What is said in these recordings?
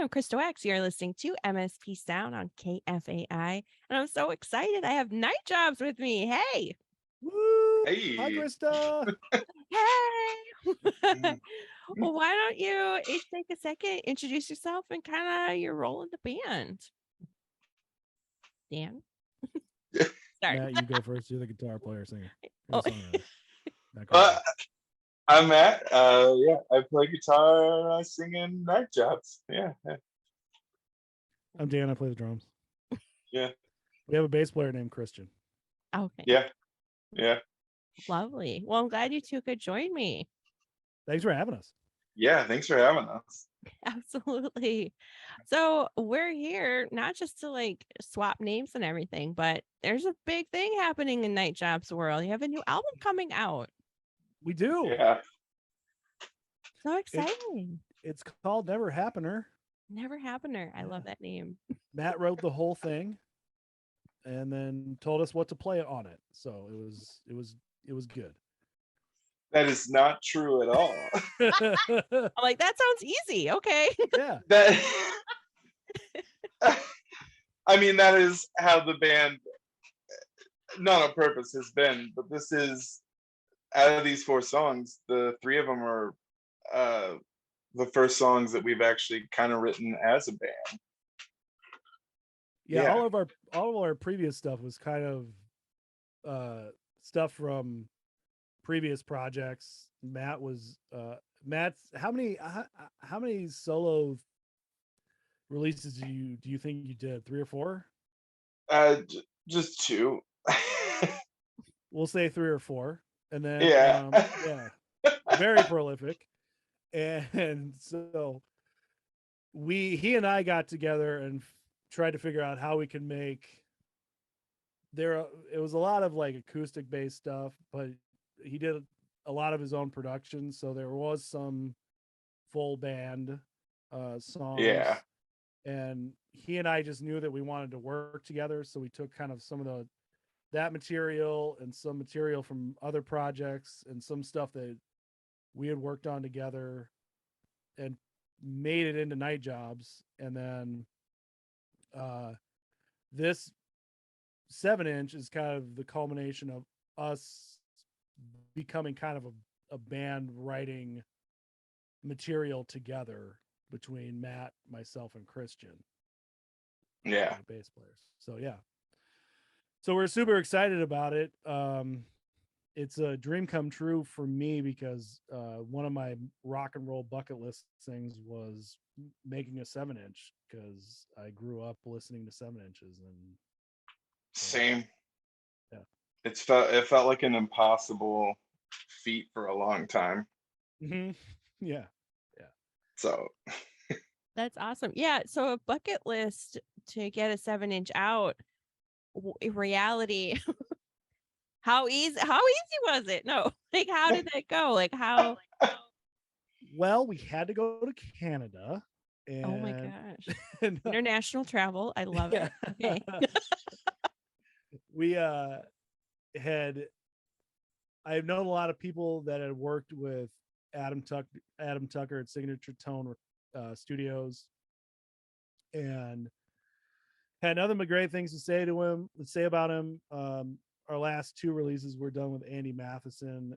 I'm Crystal X. You're listening to MSP Sound on KFAI. And I'm so excited. I have Night Jobs with me. Hey. Woo! Hi, Hey. Krista. Hey. Mm. Well, why don't you each take a second, introduce yourself, and kind of your role in the band? Dan, start. Matt, you go first. You're the guitar player, singer. You're Oh, the songwriter. Not Uh, Krista. I'm Matt. Yeah, I play guitar, I sing in night jobs. Yeah, I'm Dan. I play the drums. yeah, We have a bass player named Christian. okay. yeah, yeah, Lovely. Well, I'm glad you two could join me. Thanks for having us. yeah. Thanks for having us. Absolutely. So we're here not just to like swap names and everything, but there's a big thing happening in Night Jobs world. You have a new album coming out. We do. Yeah, So It, exciting. it's called Never Happener. Never Happener. I Yeah. love that name. Matt wrote the whole thing and then told us what to play on it. So it was good. that is not true at all. I'm like, that sounds easy. Okay. Yeah. That, I mean, that is how the band, not on purpose, has been. But this is out of these four songs, the three of them are uh, the first songs that we've actually kind of written as a band. Yeah, Yeah, all of our previous stuff was kind of stuff from previous projects. Matt's how many solo releases do you think you did? 3 or 4? just two. We'll say 3 or 4. And then Yeah. yeah, very prolific. And so he and I got together and tried to figure out how we could make it was a lot of like acoustic based stuff, but he did a lot of his own production, so there was some full band Yeah. songs, and he and I just knew that we wanted to work together, so we took kind of some of that material and some material from other projects and some stuff that we had worked on together and made it into Night Jobs. And then uh this 7-inch is kind of the culmination of us becoming kind of a band writing material together between Matt, myself, and Christian, Yeah. the bass players. So yeah, so we're super excited about it. It's a dream come true for me because one of my rock and roll bucket list things was making a 7-inch because I grew up listening to 7-inches and so Same. yeah. It felt like an impossible feat for a long time. Mm-hmm. Yeah. Yeah. So That's awesome. Yeah. So a bucket list to get a 7-inch out. In reality, how easy was it? No, like how did that go? Like how? Well, we had to go to Canada Oh my and, gosh. and International travel. I love yeah. it. Okay. we had I've known a lot of people that had worked with Adam Tucker at Signature Tone Studios, and had nothing but great things to say about him. Our last 2 releases were done with Andy Matheson,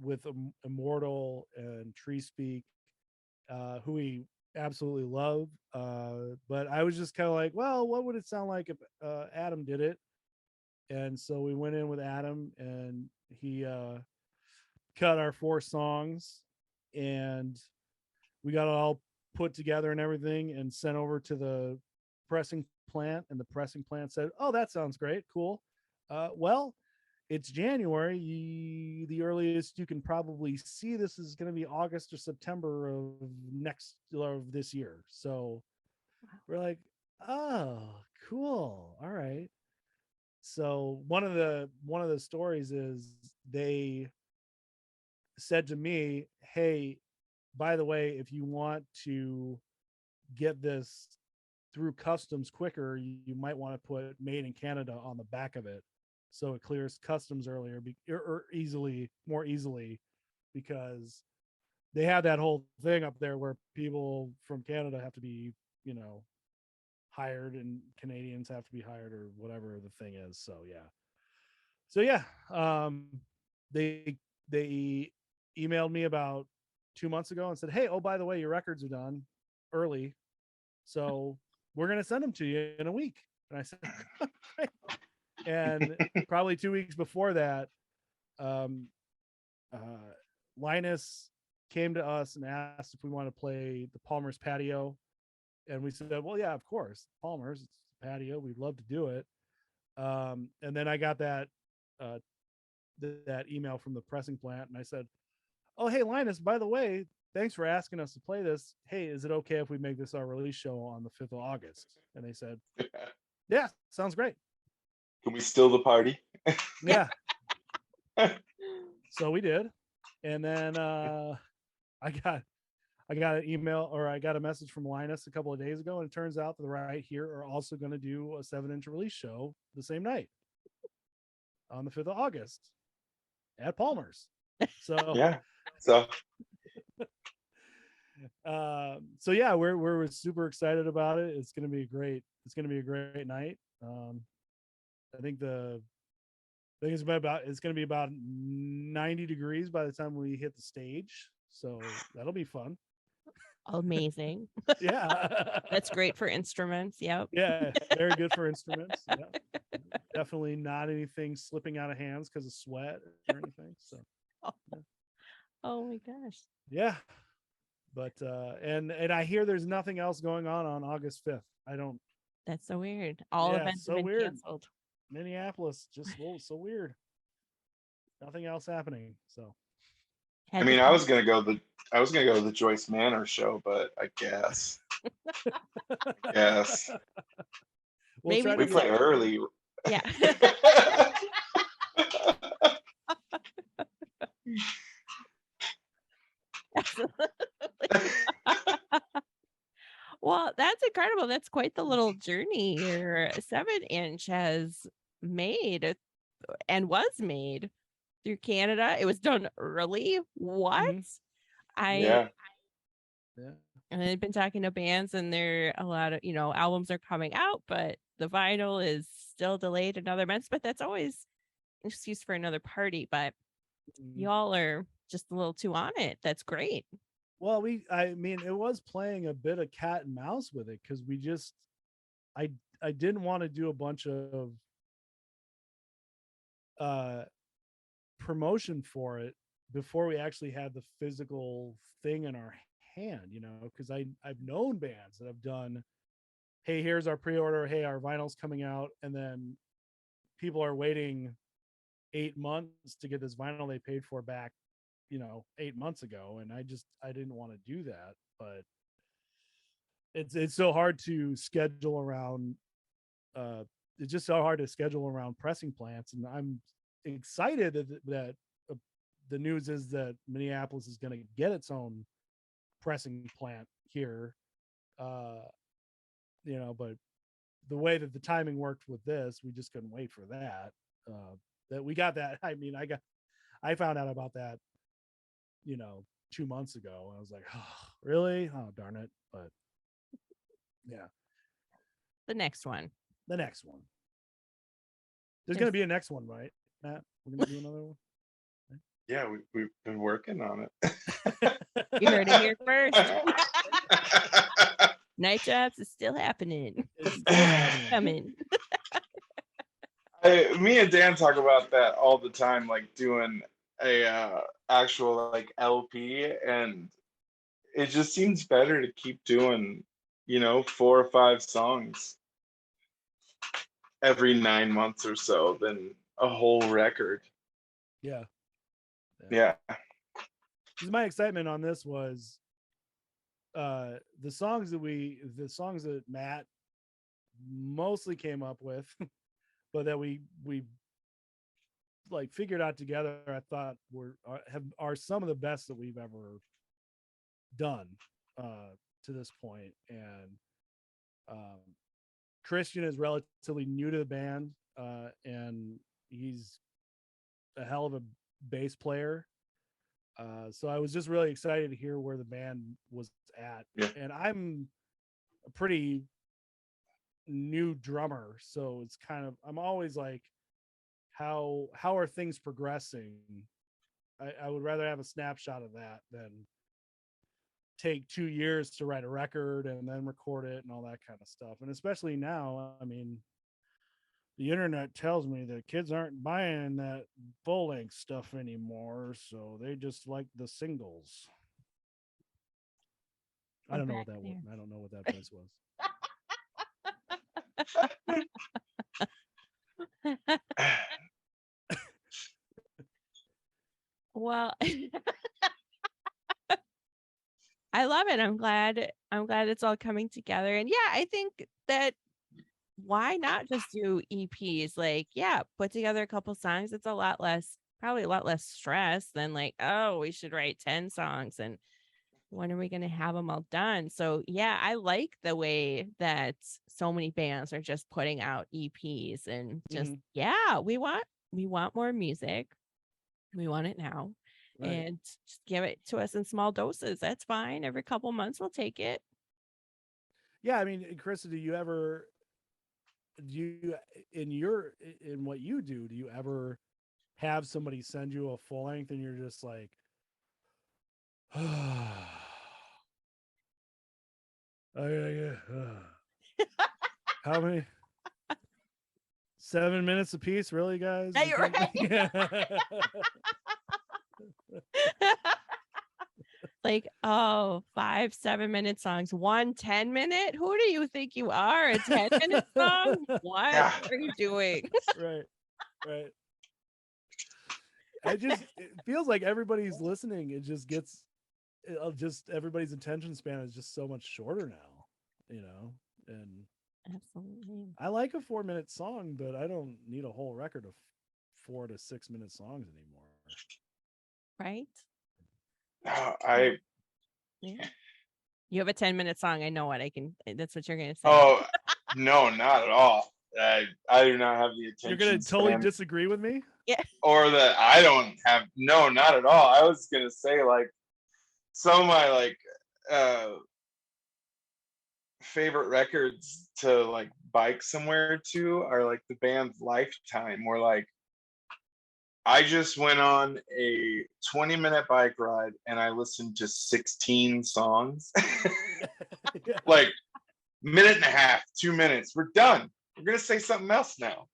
with Immortal and Tree Speak, who we absolutely love. But I was just kind of like, well, what would it sound like if Adam did it? And so we went in with Adam, and he cut our 4 songs, and we got it all put together and everything and sent over to the pressing plant, and the pressing plant said, oh, that sounds great, cool. Well, it's January. The earliest you can probably see this is going to be August or September of this year. So we're like, oh, cool, all right. So one of the stories is they said to me, hey, by the way, if you want to get this through customs quicker, you might want to put made in Canada on the back of it, so it clears customs earlier or more easily, because they have that whole thing up there where people from Canada have to be, you know, hired and Canadians have to be hired or whatever the thing is. So yeah. So yeah, they emailed me about 2 months ago and said, "Hey, oh by the way, your records are done early, so we're gonna send them to you in a week." And I said, "Great." And probably 2 weeks before that, um, uh, Linus came to us and asked if we want to play the Palmer's patio, and we said, "Well, yeah, of course, Palmer's, it's a patio. We'd love to do it." And then I got uh, that email from the pressing plant, and I said, "Oh, hey, Linus, by the way, thanks for asking us to play this. Hey, is it okay if we make this our release show on the 5th of August?" And they said, "Yeah, sounds great." Can we steal the party? Yeah. So we did. And then I got I got an email, or I got a message from Linus a couple of days ago, and it turns out that the Right Here are also going to do a 7-inch release show the same night on the 5th of August at Palmer's. So Yeah. So so yeah, we're super excited about it. It's gonna be a great night. I think it's gonna be about 90 degrees by the time we hit the stage. So that'll be fun. Amazing. Yeah. That's great for instruments. Yep. Yeah, very good for instruments. Yeah. Definitely not anything slipping out of hands because of sweat or anything. So yeah. Oh my gosh. Yeah. But and I hear there's nothing else going on August 5th. I don't. That's so weird. All Yeah, events have so been weird. canceled. Minneapolis just so weird. Nothing else happening. So I Had to mean, come. I was gonna go to the Joyce Manor show, but I guess yes we'll Maybe try we to this. play get. early. Yeah. Absolutely. Well, that's incredible. That's quite the little journey your 7-inch has made and was made through Canada. It was done early. What? Mhm. I Yeah, Yeah. and I've been talking to bands, and there a lot of albums are coming out, but the vinyl is still delayed another month. But that's always an excuse for another party. But Mhm. y'all are just a little too on it. That's great. Well, I mean, it was playing a bit of cat and mouse with it because I, I didn't want to do a bunch of uh, promotion for it before we actually had the physical thing in our hand, because I've known bands that have done, hey, here's our pre-order, hey, our vinyl's coming out, and then people are waiting 8 months to get this vinyl they paid for back, 8 months ago, and I didn't want to do that, but it's so hard to schedule around uh it's just so hard to schedule around pressing plants, and I'm excited that the news is that Minneapolis is going to get its own pressing plant here. uh but the way that the timing worked with this, we just couldn't wait for that. That we got that. I mean, I found out about that, 2 months ago. I was like, oh, really? Oh, darn it. But yeah, The next one. the next one. There's going to There's be a next one, right, Matt? We're going to do another one. yeah, we've been working on it. You heard it here first. Night Jobs is still happening. It's still happening. Coming. Me and Dan talk about that all the time, like doing a actual like LP, and it just seems better to keep doing, 4 or 5 songs every 9 months or so than a whole record. Yeah. Yeah. Because my excitement on this was the songs that Matt mostly came up with, but that we like figured out together. I thought are some of the best that we've ever done to this point. And um, Christian is relatively new to the band, and he's a hell of a bass player. So I was just really excited to hear where the band was at. Yeah. And I'm a pretty new drummer, so it's kind of, I'm always like, how are things progressing? I would rather have a snapshot of that than take 2 years to write a record and then record it and all that kind of stuff. And especially now, I mean, the internet tells me that kids aren't buying that full length stuff anymore, so they just like the singles. I We're don't know back what that was. there. I don't know what that voice was. Well, I love it. I'm glad it's all coming together. And yeah, I think that why not just do EPs? Like, yeah, put together a couple songs. It's a lot less, probably a lot less stress than like, oh, we should write 10 songs and when are we going to have them all done? So, yeah, I like the way that so many bands are just putting out EPs and just Mhm. yeah, we want more music. We want it now. Right. And just give it to us in small doses. That's fine. Every couple months we'll take it. Yeah, I mean, Krista, do you in what you do you ever have somebody send you a full length and you're just like, yeah. How many? 7 minutes a piece, really, guys? Hey, you're like, oh, 5 7-minute songs, one 10-minute. Who do you think you are? A 10-minute song? What? Yeah. What are you doing? Right. It feels like everybody's listening. Everybody's attention span is just so much shorter now, and Absolutely. I like a 4-minute song, but I don't need a whole record of 4 to 6 minute songs anymore. Right? I Yeah. You have a 10-minute song. I know what I can. That's what you're going to say. Oh no, not at all. I do not have the You're gonna attention totally span, disagree with me? Yeah. or that I don't have. No, not at all. I was gonna say like some of my like favorite records to like bike somewhere to are like the band Lifetime, where like I just went on a 20-minute bike ride and I listened to 16 songs. Yeah. Like minute and a half, 2 minutes. We're done. We're gonna say something else now.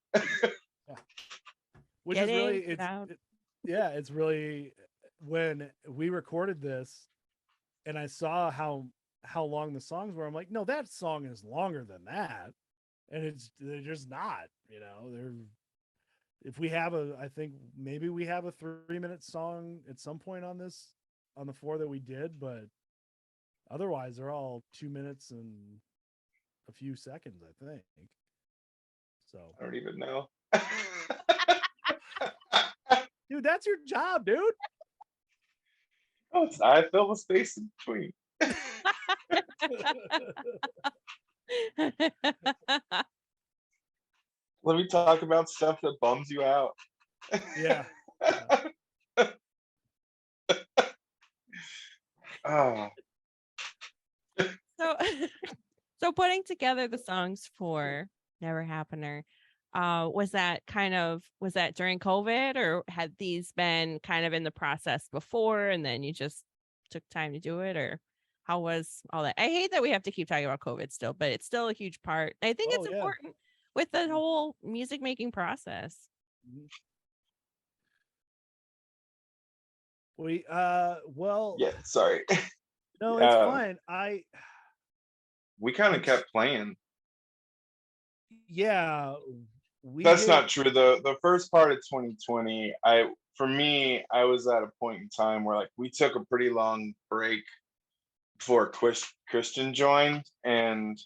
Which Get is really in, get out. it's really, when we recorded this and I saw how long the songs were, I'm like, no, that song is longer than that. And they're just not, they're, if we have I think maybe we have a 3-minute song at some point on the 4 that we did, but otherwise they're all 2 minutes and a few seconds, I think. So I don't even know. dude, that's your job, dude. Oh, I fill the space in between. Let me talk about stuff that bums you out. Yeah. Oh, So, so putting together the songs for Never Happener, was that during COVID or had these been kind of in the process before and then you just took time to do it, or how was all that? I hate that we have to keep talking about COVID still, but it's still a huge part. I think Oh, it's yeah. important with the whole music making process. Well, yeah. Sorry. no, it's fine. We kind of kept playing. Yeah, That's not true. The first part of 2020, for me, I was at a point in time where like we took a pretty long break before Christian joined, and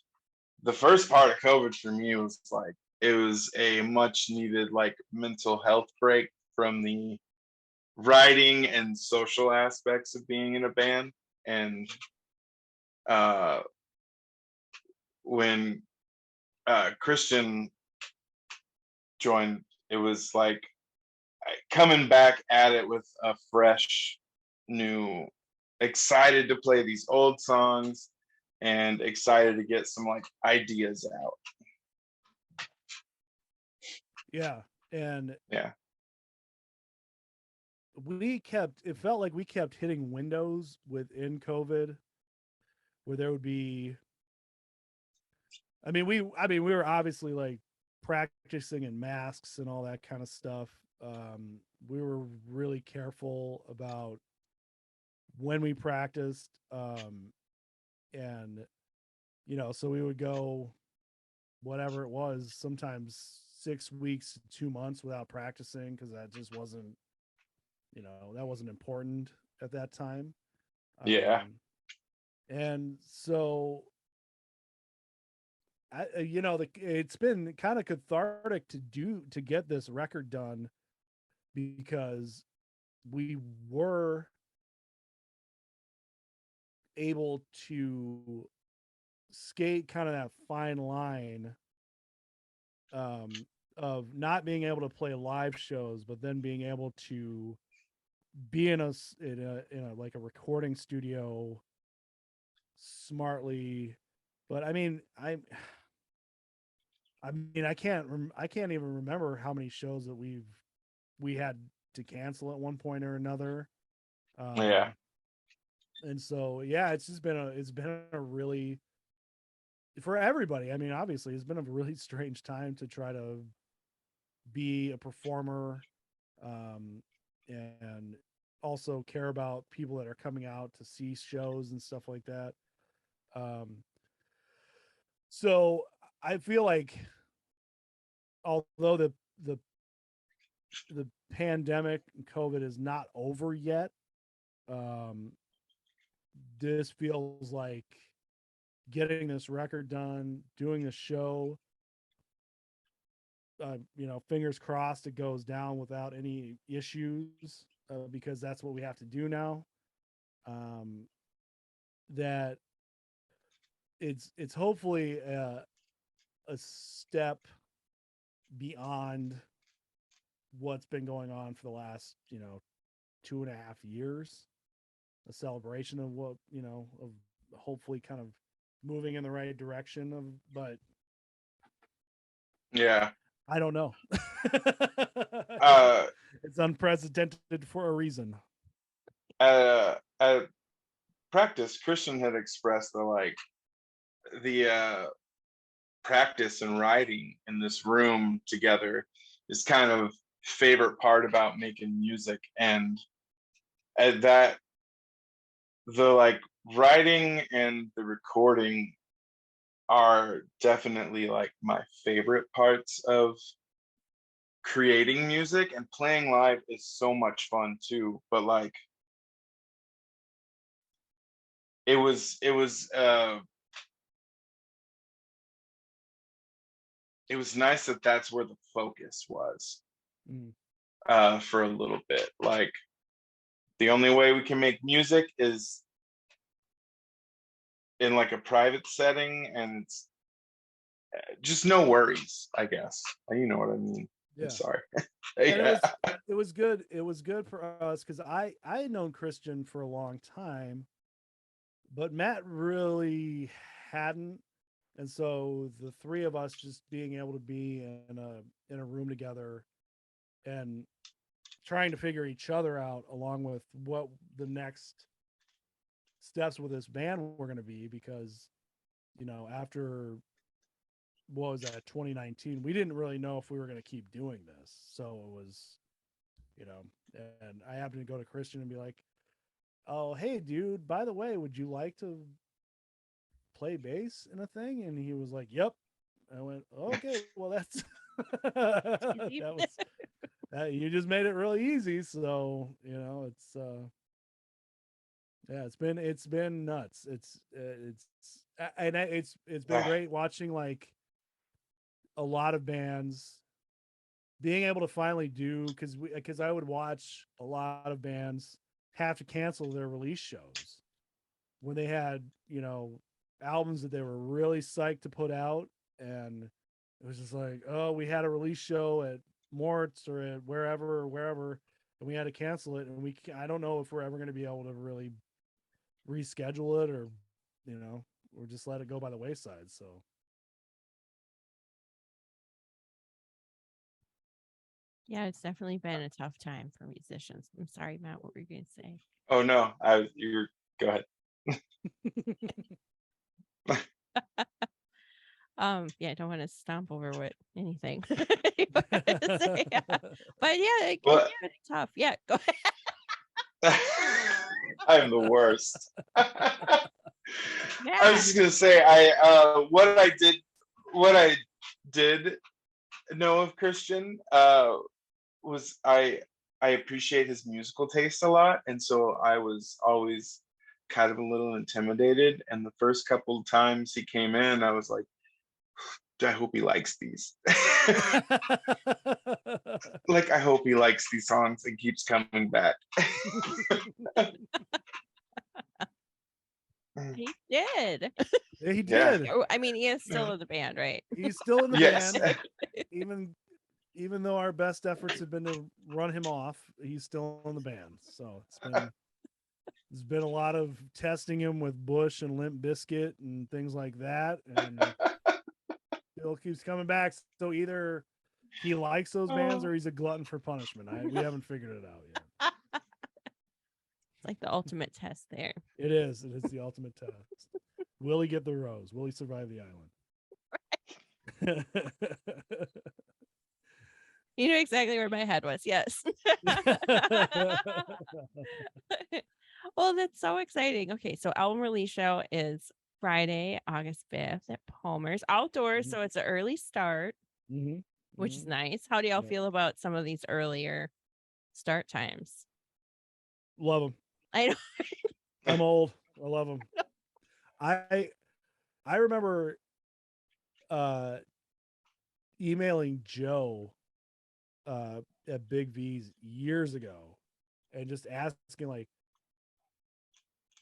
the first part of COVID for me was like it was a much needed like mental health break from the writing and social aspects of being in a band. And when Christian joined, it was like coming back at it with a fresh new, excited to play these old songs and excited to get some like ideas out. Yeah. And Yeah. it felt like we kept hitting windows within COVID where there would be, we were obviously like practicing in masks and all that kind of stuff. We were really careful about when we practiced. And, so we would go whatever it was, sometimes 6 weeks, 2 months without practicing because that just wasn't, that wasn't important at that time. Yeah. And so it's been kind of cathartic to get this record done because we were able to skate kind of that fine line of not being able to play live shows, but then being able to be in a like a recording studio smartly. But I can't even remember how many shows that we had to cancel at one point or another. Yeah. And so yeah, it's been a really, for everybody. Obviously it's been a really strange time to try to be a performer, and also care about people that are coming out to see shows and stuff like that. Um, so I feel like although the the pandemic and COVID is not over yet, um, this feels like getting this record done, doing the show. Fingers crossed it goes down without any issues, because that's what we have to do now. Um, that it's hopefully a step beyond what's been going on for the last 2.5 years, a celebration of what of hopefully kind of moving in the right direction of, but Yeah. I don't know. Uh, It's unprecedented for a reason. at practice, Christian had expressed the practice and writing in this room together is kind of favorite part about making music, and that the like writing and the recording are definitely like my favorite parts of creating music, and playing live is so much fun too, but like it was it was nice that that's where the focus was Mm. for a little bit. Like the only way we can make music is in like a private setting, and it's just no worries, I guess. You know what I mean. I'm Yeah. sorry. And Yeah. it was good. It was good for us because I had known Christian for a long time, but Matt really hadn't. And so the three of us just being able to be in a room together and trying to figure each other out, along with what the next steps with this band were going to be, because after, what was that, 2019, we didn't really know if we were going to keep doing this. So it was, you know and I happened to go to Christian and be like, oh, hey dude, by the way, would you like to play bass in a thing? And he was like, yep. I went, okay, well, that's that was you just made it really easy. So it's yeah, it's been nuts. It's been great watching like a lot of bands being able to finally do, because I would watch a lot of bands have to cancel their release shows when they had albums that they were really psyched to put out, and it was just like, oh, we had a release show at Mort's or at wherever, and we had to cancel it. And I don't know if we're ever going to be able to really reschedule it, or or just let it go by the wayside. So Yeah, it's definitely been a tough time for musicians. I'm sorry, Matt, what were you going to say? Oh no, you're go ahead. Yeah, I don't want to stomp over what anything you wanted to say. Yeah. But yeah, it can Well, be tough. Yeah, go ahead. I'm the worst. I was Matt. just gonna say, what I did know of Christian was I appreciate his musical taste a lot, and so I was always kind of a little intimidated. And the first couple of times he came in, I was like, I hope he likes these. Like, I hope he likes these songs and keeps coming back. He did. he Yeah. did. I mean, he is still in the band, right? He's still in the Yes. band, even though our best efforts have been to run him off. He's still in the band. So there's been a lot of testing him with Bush and Limp Bizkit and things like that, and still keeps coming back. So either he likes those bands or he's a glutton for punishment. We haven't figured it out yet. It's like the ultimate test there. It is. It is the ultimate test. Will he get the rose? Will he survive the island? You know exactly where my head was. Yes. Well, that's so exciting. Okay, so album release show is Friday, August 5th at Palmer's outdoors. So it's an early start, which is nice. How do y'all feel about some of these earlier start times? Love them. I know. I'm old. I love them. I remember emailing Joe at Big V's years ago and just asking, like,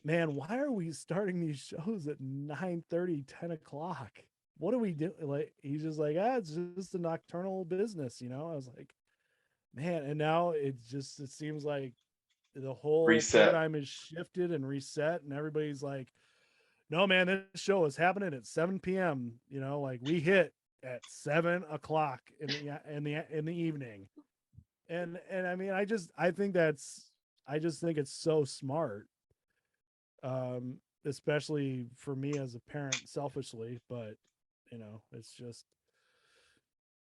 man, why are we starting these shows at 9:30, 10 o'clock? What do we do? Like, he's just like, it's just a nocturnal business, I was like, man, and now it seems like the whole Reset. paradigm is shifted and reset, and everybody's like, no, man, this show is happening at 7 p.m. Like, we hit at 7 o'clock in the evening. And I mean, I just think it's so smart. Especially for me as a parent, selfishly, but it's just,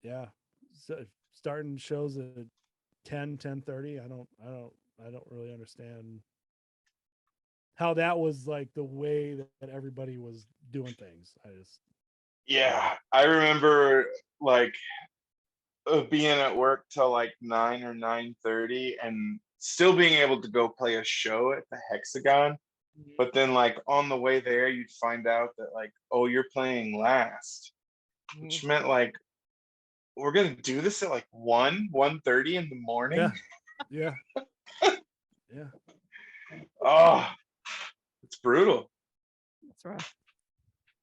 yeah. So starting shows at 10:30, I don't really understand how that was like the way that everybody was doing things. Yeah, I remember like being at work till like 9 or 9:30 and still being able to go play a show at the Hexagon. But then like on the way there, you'd find out that like, oh, you're playing last, which meant like, we're gonna do this at like 1:30 in the morning. Yeah. Yeah. Oh, it's brutal. That's rough.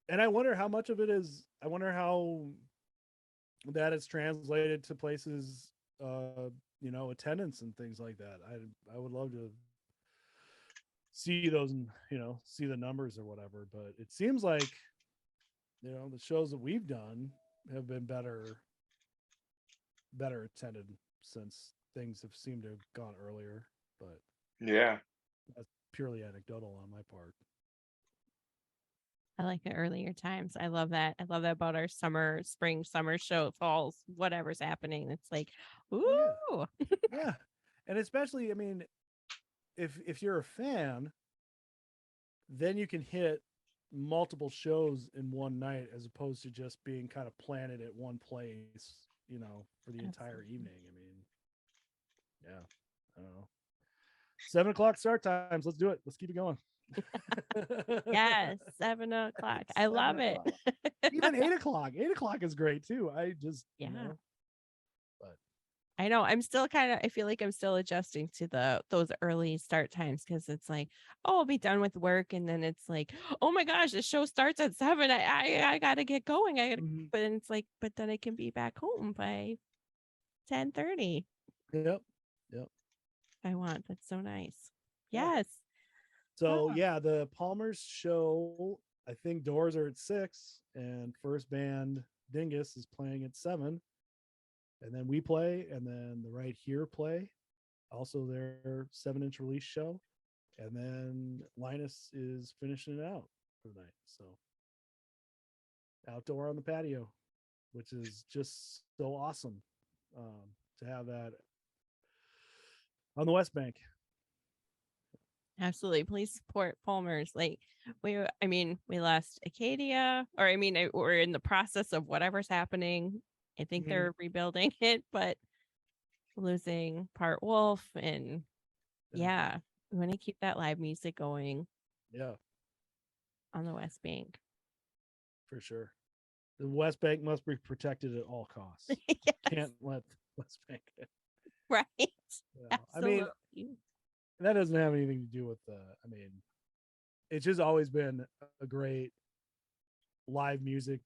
And I wonder how much of it is, I wonder how that is translated to places, attendance and things like that. I would love to see those and, see the numbers or whatever, but it seems like, the shows that we've done have been better attended since things have seemed to have gone earlier, but Yeah. that's purely anecdotal on my part. I like the earlier times. I love that. I love that about our spring, summer show, falls, whatever's happening. It's like, ooh. Oh, yeah. Yeah. And especially, I mean, if you're a fan, then you can hit multiple shows in one night as opposed to just being kind of planted at one place, for the entire evening. I mean, yeah, I don't know. 7 o'clock start times. Let's do it. Let's keep it going. Yes, 7 o'clock. I love it. Even 8 o'clock. 8 o'clock is great too. I just, but I know I'm still I feel like I'm still adjusting to those early start times, because it's like, oh, I'll be done with work, and then it's like, oh my gosh, the show starts at 7. I gotta get going. But it's like, but then I can be back home by 10:30. Yep. I want. That's so nice. Yeah. Yes. So Oh, yeah, the Palmer's show, I think doors are at 6 and first band Dingus is playing at 7. And then we play, and then the Right Here play, also their 7-inch release show. And then Linus is finishing it out for the night. So outdoor on the patio, which is just so awesome to have that on the West Bank. absolutely. Please support Palmer's. Like we lost Acadia, or we're in the process of whatever's happening. I think Mhm. they're rebuilding it, but losing Part Wolf, and yeah, we want to keep that live music going Yeah, on the West Bank. for sure. The West Bank must be protected at all costs. Yes, Can't let the West Bank. right. I mean, Absolutely. that doesn't have anything to do with the. I mean, it's just always been a great live music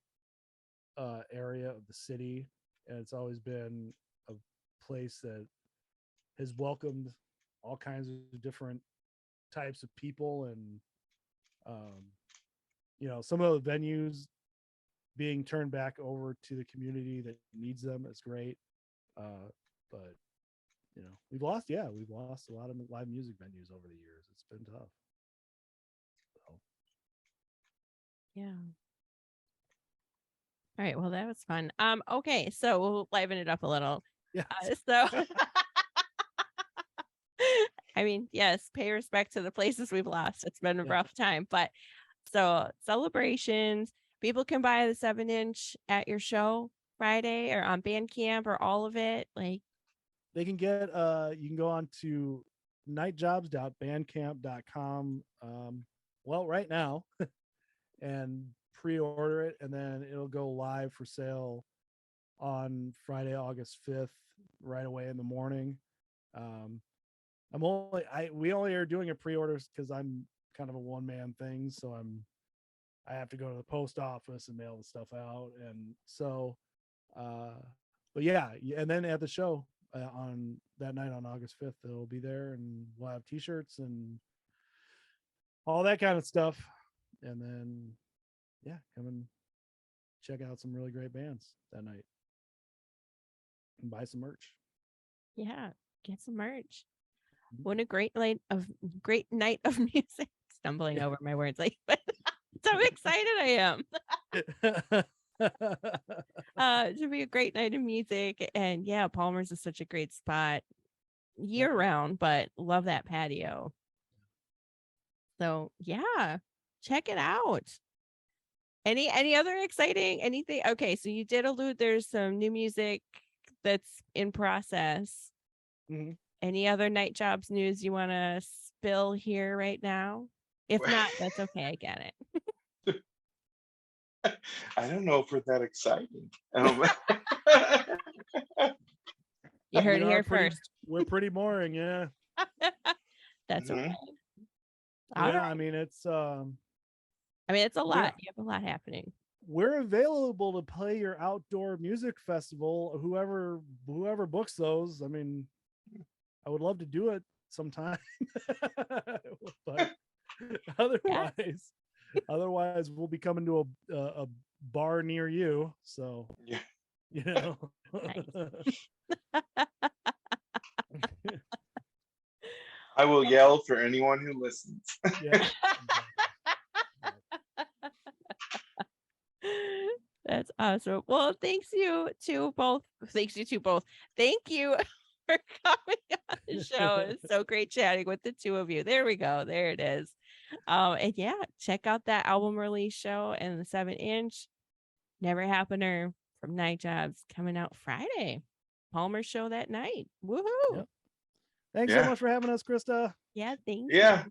area of the city, and it's always been a place that has welcomed all kinds of different types of people, and some of the venues being turned back over to the community that needs them is great. But we've lost a lot of live music venues over the years. It's been tough. So, Yeah. All right. Well, that was fun. Okay, so we'll liven it up a little. yeah. So yes, pay respect to the places we've lost. It's been a Yeah. rough time, but so celebrations, people can buy the 7-inch at your show Friday or on Bandcamp or all of it. Like, They can get you can go on to nightjobs.bandcamp.com right now and pre-order it, and then it'll go live for sale on Friday, August 5th, right away in the morning. We only are doing a pre-orders because I'm kind of a one-man thing, so I have to go to the post office and mail the stuff out, and so but yeah, and then at the show on that night on August 5th, they'll be there, and we'll have t-shirts and all that kind of stuff, and then yeah, come and check out some really great bands that night and buy some merch. yeah, get some merch. Mhm. What a great night of music. Stumbling over my words, like, but so excited I am. To be a great night of music, and yeah, Palmer's is such a great spot year round, but love that patio. So yeah, check it out. Any other exciting anything? Okay, so you did allude there's some new music that's in process. Mhm. Any other night jobs news you want to spill here right now? If not, that's okay. I get it. I don't know if we're that exciting. You heard it We are here pretty. first. We're pretty boring, yeah. That's okay. Mhm. All Yeah, right. I mean it's It's a we're lot. You have a lot happening. we're available to play your outdoor music festival. Whoever books those, I mean, I would love to do it sometime. But Yeah. otherwise we'll be coming to a bar near you, so Yeah. you know. I will yell for anyone who listens. Yeah. That's awesome. Well, thanks you to both. Thanks you to both. Thank you for coming on the show. It's so great chatting with the two of you. There we go. There it is. And yeah, check out that album release show and the 7-inch Never Happener from Night Jobs coming out Friday. Palmer show that night. Woohoo! Yep. Thanks so Yeah. much for having us, Krista. Yeah, thank you. Yeah.